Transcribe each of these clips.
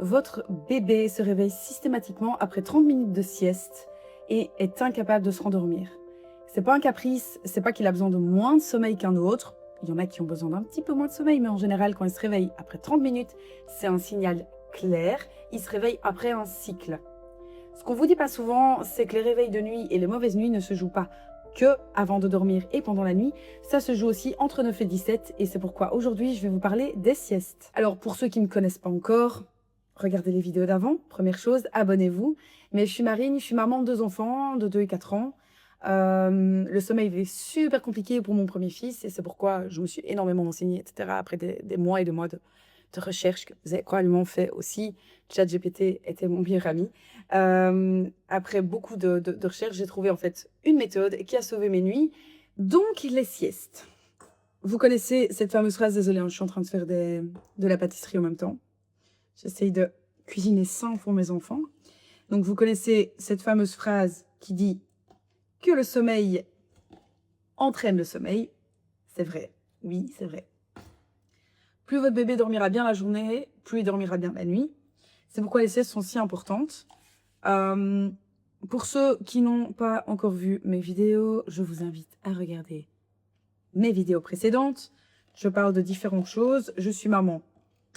Votre bébé se réveille systématiquement après 30 minutes de sieste et est incapable de se rendormir. C'est pas un caprice, c'est pas qu'il a besoin de moins de sommeil qu'un autre. Il y en a qui ont besoin d'un petit peu moins de sommeil, mais en général, quand il se réveille après 30 minutes, c'est un signal clair. Il se réveille après un cycle. Ce qu'on vous dit pas souvent, c'est que les réveils de nuit et les mauvaises nuits ne se jouent pas que avant de dormir et pendant la nuit. Ça se joue aussi entre 9 et 17 et c'est pourquoi aujourd'hui, je vais vous parler des siestes. Alors, pour ceux qui ne me connaissent pas encore, regardez les vidéos d'avant. Première chose, abonnez-vous. Mais je suis Marine, je suis maman de 2 enfants, de 2 et 4 ans. Le sommeil est super compliqué pour mon premier fils et c'est pourquoi je me suis énormément renseignée, etc. Après des mois et des mois de recherche que vous avez probablement fait aussi. ChatGPT était mon meilleur ami. Après beaucoup de recherches, j'ai trouvé en fait une méthode qui a sauvé mes nuits, donc les siestes. Vous connaissez cette fameuse phrase, désolée, je suis en train de faire de la pâtisserie en même temps. J'essaye de cuisiner sain pour mes enfants. Donc vous connaissez cette fameuse phrase qui dit que le sommeil entraîne le sommeil. C'est vrai, oui, c'est vrai. Plus votre bébé dormira bien la journée, plus il dormira bien la nuit. C'est pourquoi les siestes sont si importantes. Pour ceux qui n'ont pas encore vu mes vidéos, je vous invite à regarder mes vidéos précédentes. Je parle de différentes choses. Je suis maman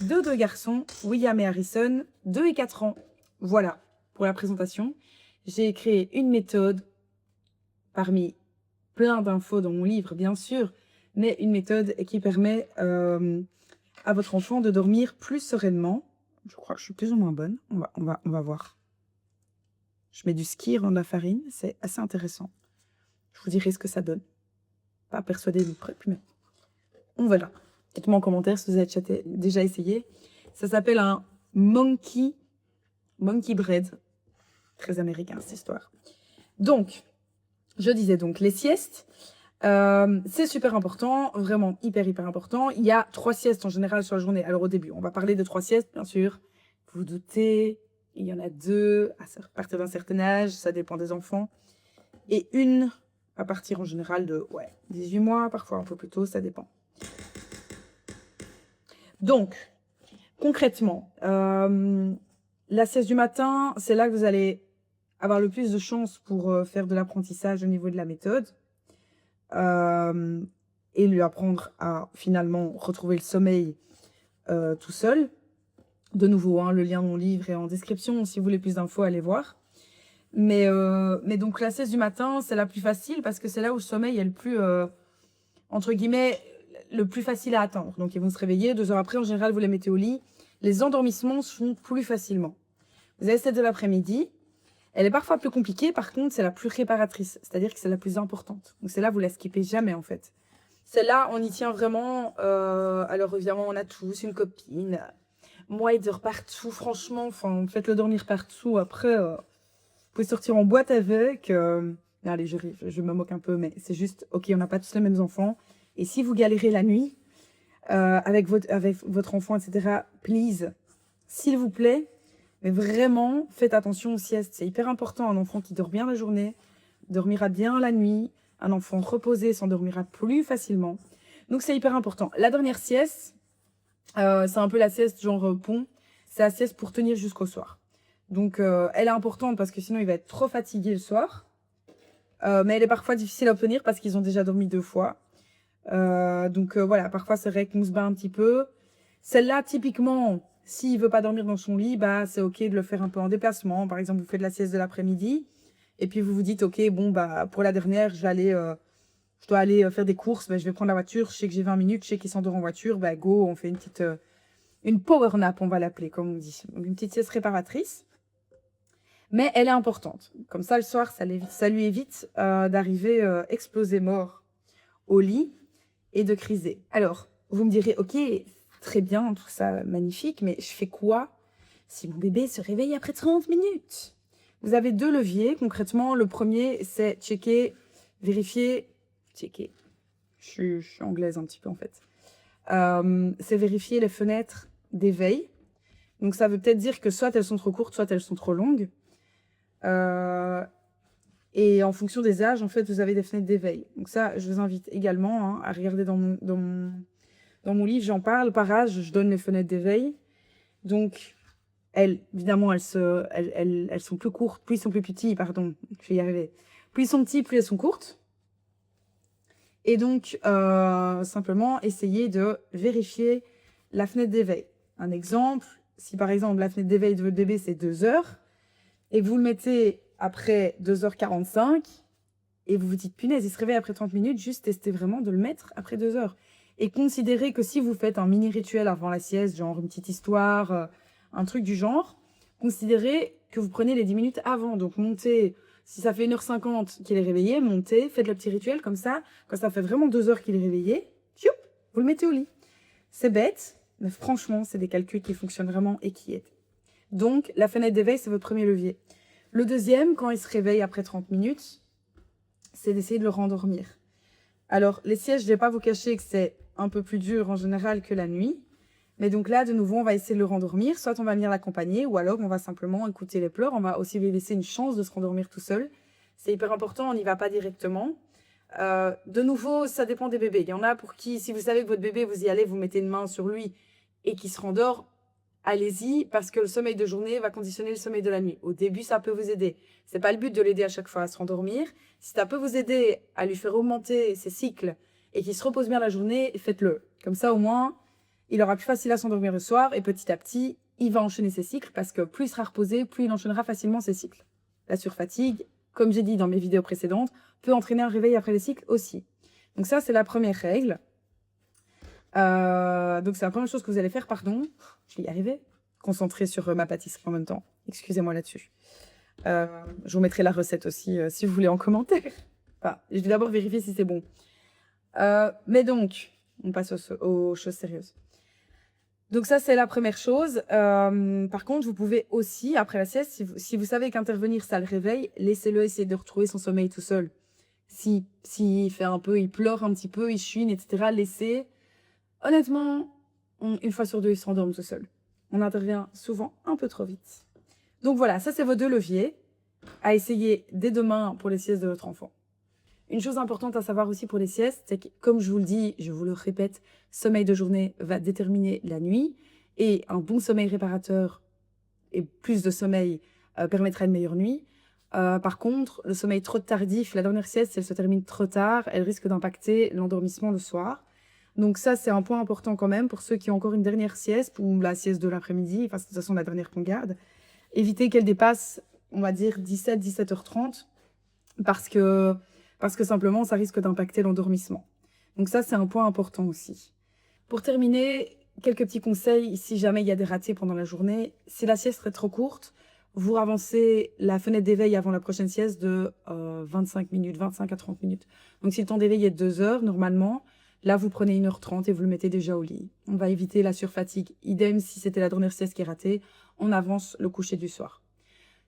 de 2 garçons, William et Harrison, 2 et 4 ans. Voilà pour la présentation. J'ai créé une méthode parmi plein d'infos dans mon livre, bien sûr, mais une méthode qui permet à votre enfant de dormir plus sereinement. Je crois que je suis plus ou moins bonne. On va voir. Je mets du skyr dans de la farine. C'est assez intéressant. Je vous dirai ce que ça donne. Pas persuadée du truc, mais on verra. Dites-moi en commentaire si vous avez déjà essayé. Ça s'appelle un monkey bread. Très américain, cette histoire. Donc, je disais donc les siestes. C'est super important, vraiment hyper important. Il y a 3 siestes en général sur la journée. Alors au début, on va parler de 3 siestes, bien sûr. Vous vous doutez, il y en a 2 à partir d'un certain âge, ça dépend des enfants. Et une à partir en général de 18 mois, parfois un peu plus tôt, ça dépend. Donc, concrètement, la sieste du matin, c'est là que vous allez avoir le plus de chances pour faire de l'apprentissage au niveau de la méthode. Et lui apprendre à finalement retrouver le sommeil tout seul. De nouveau, hein, le lien dans mon livre est en description. Si vous voulez plus d'infos, allez voir. Mais donc la sieste du matin, c'est la plus facile parce que c'est là où le sommeil est le plus, entre guillemets, le plus facile à attendre. Donc ils vont se réveiller, 2 heures après, en général, vous les mettez au lit. Les endormissements se font plus facilement. Vous avez celle de l'après-midi. Elle est parfois plus compliquée, par contre, c'est la plus réparatrice. C'est-à-dire que c'est la plus importante. Donc celle-là, vous la skippez jamais, en fait. Celle-là, on y tient vraiment. Alors évidemment, on a tous une copine. Moi, il dort partout, franchement. Enfin, faites-le dormir partout. Après, vous pouvez sortir en boîte avec. Allez, je me moque un peu, mais c'est juste, ok, on n'a pas tous les mêmes enfants. Et si vous galérez la nuit, avec votre enfant, etc., please, s'il vous plaît, mais vraiment, faites attention aux siestes. C'est hyper important. Un enfant qui dort bien la journée, dormira bien la nuit. Un enfant reposé s'endormira plus facilement. Donc, c'est hyper important. La dernière sieste, c'est un peu la sieste genre pont. C'est la sieste pour tenir jusqu'au soir. Donc, elle est importante parce que sinon, il va être trop fatigué le soir. Mais elle est parfois difficile à obtenir parce qu'ils ont déjà dormi 2 fois. Donc, voilà, parfois, c'est vrai qu'on se bat un petit peu. Celle-là, typiquement, s'il veut pas dormir dans son lit, bah, c'est ok de le faire un peu en déplacement. Par exemple, vous faites la sieste de l'après-midi. Et puis, vous vous dites, ok, bon, bah, pour la dernière, je dois aller faire des courses. Bah, je vais prendre la voiture. Je sais que j'ai 20 minutes. Je sais qu'il s'endort en voiture. Bah, go, on fait une power nap, on va l'appeler, comme on dit. Donc, une petite sieste réparatrice. Mais elle est importante. Comme ça, le soir, ça lui évite d'arriver explosé mort au lit et de criser. Alors, vous me direz, ok, très bien, tout ça magnifique, mais je fais quoi si mon bébé se réveille après 30 minutes? Vous avez 2 leviers, concrètement. Le premier, c'est vérifier. Je suis anglaise un petit peu, en fait. C'est vérifier les fenêtres d'éveil. Donc, ça veut peut-être dire que soit elles sont trop courtes, soit elles sont trop longues. Et en fonction des âges, en fait, vous avez des fenêtres d'éveil. Donc ça, je vous invite également à regarder dans mon livre, j'en parle. Par âge, je donne les fenêtres d'éveil. Donc, Évidemment, elles sont plus courtes, plus ils sont plus petits, pardon, je vais y arriver. Plus ils sont petits, plus elles sont courtes. Et donc, simplement, essayez de vérifier la fenêtre d'éveil. Un exemple, si par exemple, la fenêtre d'éveil de votre bébé, c'est 2 heures, et que vous le mettez après 2h45, et vous vous dites, punaise, il se réveille après 30 minutes, juste testez vraiment de le mettre après 2 heures. Et considérez que si vous faites un mini rituel avant la sieste, genre une petite histoire, un truc du genre, considérez que vous prenez les 10 minutes avant. Donc montez, si ça fait 1h50 qu'il est réveillé, montez, faites le petit rituel comme ça. Quand ça fait vraiment 2 heures qu'il est réveillé, vous le mettez au lit. C'est bête, mais franchement, c'est des calculs qui fonctionnent vraiment et qui aident. Donc, la fenêtre d'éveil, c'est votre premier levier. Le deuxième, quand il se réveille après 30 minutes, c'est d'essayer de le rendormir. Alors, les siestes, je ne vais pas vous cacher que c'est un peu plus dur en général que la nuit. Mais donc là, de nouveau, on va essayer de le rendormir. Soit on va venir l'accompagner, ou alors on va simplement écouter les pleurs. On va aussi lui laisser une chance de se rendormir tout seul. C'est hyper important, on n'y va pas directement. De nouveau, ça dépend des bébés. Il y en a pour qui, si vous savez que votre bébé, vous y allez, vous mettez une main sur lui et qu'il se rendort, allez-y, parce que le sommeil de journée va conditionner le sommeil de la nuit. Au début, ça peut vous aider. C'est pas le but de l'aider à chaque fois à se rendormir. Si ça peut vous aider à lui faire augmenter ses cycles et qu'il se repose bien la journée, faites-le. Comme ça, au moins, il aura plus facile à s'endormir le soir et petit à petit, il va enchaîner ses cycles parce que plus il sera reposé, plus il enchaînera facilement ses cycles. La surfatigue, comme j'ai dit dans mes vidéos précédentes, peut entraîner un réveil après les cycles aussi. Donc ça, c'est la première règle. Donc c'est la première chose que vous allez faire, pardon. Je vais y arriver. Concentré sur ma pâtisserie en même temps. Excusez-moi là-dessus. Je vous mettrai la recette aussi si vous voulez en commentaire. Enfin, je vais d'abord vérifier si c'est bon. Mais donc, on passe aux choses sérieuses. Donc ça, c'est la première chose. Par contre, vous pouvez aussi, après la sieste, si vous savez qu'intervenir, ça le réveille, laissez-le essayer de retrouver son sommeil tout seul. S'il fait un peu, il pleure un petit peu, il chouine, etc., laissez. Honnêtement, une fois sur deux, il s'endorme tout seul. On intervient souvent un peu trop vite. Donc voilà, ça c'est vos 2 leviers à essayer dès demain pour les siestes de votre enfant. Une chose importante à savoir aussi pour les siestes, c'est que, comme je vous le dis, je vous le répète, sommeil de journée va déterminer la nuit et un bon sommeil réparateur et plus de sommeil permettra une meilleure nuit. Par contre, le sommeil trop tardif, la dernière sieste, si elle se termine trop tard, elle risque d'impacter l'endormissement le soir. Donc ça, c'est un point important quand même pour ceux qui ont encore une dernière sieste ou la sieste de l'après-midi, enfin, de toute façon, la dernière qu'on garde. Évitez qu'elle dépasse, on va dire, 17h30 parce que simplement, ça risque d'impacter l'endormissement. Donc ça, c'est un point important aussi. Pour terminer, quelques petits conseils, si jamais il y a des ratés pendant la journée. Si la sieste est trop courte, vous avancez la fenêtre d'éveil avant la prochaine sieste de 25 minutes, 25 à 30 minutes. Donc si le temps d'éveil est de 2 heures, normalement, là, vous prenez 1h30 et vous le mettez déjà au lit. On va éviter la surfatigue. Idem, si c'était la dernière sieste qui est ratée, on avance le coucher du soir.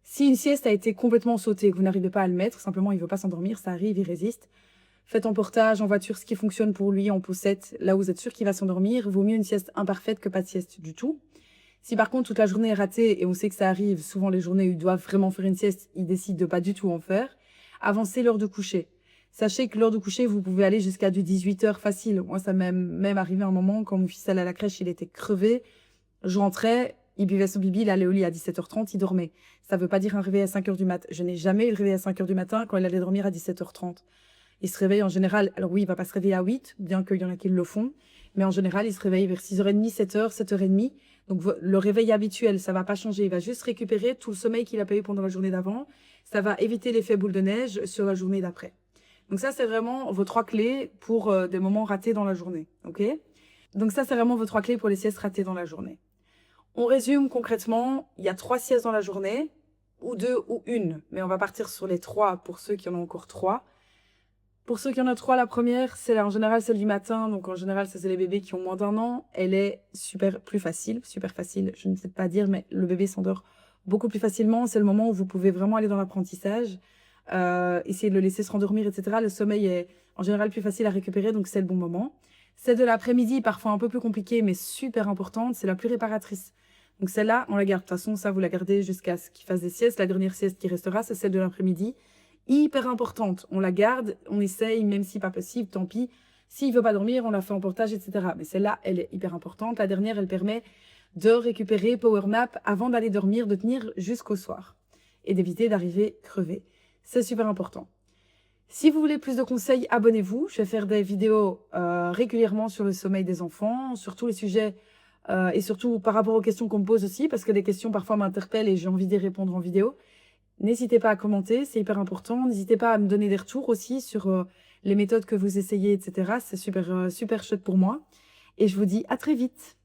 Si une sieste a été complètement sautée et que vous n'arrivez pas à le mettre, simplement il ne veut pas s'endormir, ça arrive, il résiste. Faites en portage, en voiture, ce qui fonctionne pour lui, en poussette, là où vous êtes sûr qu'il va s'endormir. Vaut mieux une sieste imparfaite que pas de sieste du tout. Si par contre toute la journée est ratée et on sait que ça arrive, souvent les journées où ils doivent vraiment faire une sieste, ils décident de pas du tout en faire, avancez l'heure de coucher. Sachez que l'heure de coucher, vous pouvez aller jusqu'à du 18h facile. Moi, ça m'est même arrivé un moment, quand mon fils allait à la crèche, il était crevé. Je rentrais, il buvait son bibi, il allait au lit à 17h30, il dormait. Ça veut pas dire un réveil à 5h du mat. Je n'ai jamais eu le réveil à 5h du matin quand il allait dormir à 17h30. Il se réveille en général, alors oui, il va pas se réveiller à 8, bien qu'il y en a qui le font, mais en général, il se réveille vers 6h30, 7h, 7h30. Donc le réveil habituel, ça va pas changer. Il va juste récupérer tout le sommeil qu'il a pas eu pendant la journée d'avant. Ça va éviter l'effet boule de neige sur la journée d'après. Donc ça, c'est vraiment vos 3 clés pour des moments ratés dans la journée. Ok ? Donc ça, c'est vraiment vos 3 clés pour les siestes ratées dans la journée. On résume concrètement, il y a 3 siestes dans la journée, ou 2 ou 1. Mais on va partir sur les 3 pour ceux qui en ont encore 3. Pour ceux qui en ont 3, la première, c'est en général celle du matin. Donc en général, ça c'est les bébés qui ont moins d'1 an. Elle est super facile, je ne sais pas dire, mais le bébé s'endort beaucoup plus facilement. C'est le moment où vous pouvez vraiment aller dans l'apprentissage. Essayer de le laisser se rendormir, etc. Le sommeil est en général plus facile à récupérer, donc c'est le bon moment. Celle de l'après-midi, parfois un peu plus compliquée, mais super importante, c'est la plus réparatrice. Donc celle-là, on la garde. De toute façon, ça, vous la gardez jusqu'à ce qu'il fasse des siestes. La dernière sieste qui restera, c'est celle de l'après-midi. Hyper importante. On la garde, on essaye, même si pas possible, tant pis. S'il veut pas dormir, on la fait en portage, etc. Mais celle-là, elle est hyper importante. La dernière, elle permet de récupérer power nap avant d'aller dormir, de tenir jusqu'au soir et d'éviter d'arriver crevé. C'est super important. Si vous voulez plus de conseils, abonnez-vous. Je vais faire des vidéos régulièrement sur le sommeil des enfants, sur tous les sujets et surtout par rapport aux questions qu'on me pose aussi, parce que des questions parfois m'interpellent et j'ai envie d'y répondre en vidéo. N'hésitez pas à commenter, c'est hyper important. N'hésitez pas à me donner des retours aussi sur les méthodes que vous essayez, etc. C'est super chouette pour moi. Et je vous dis à très vite.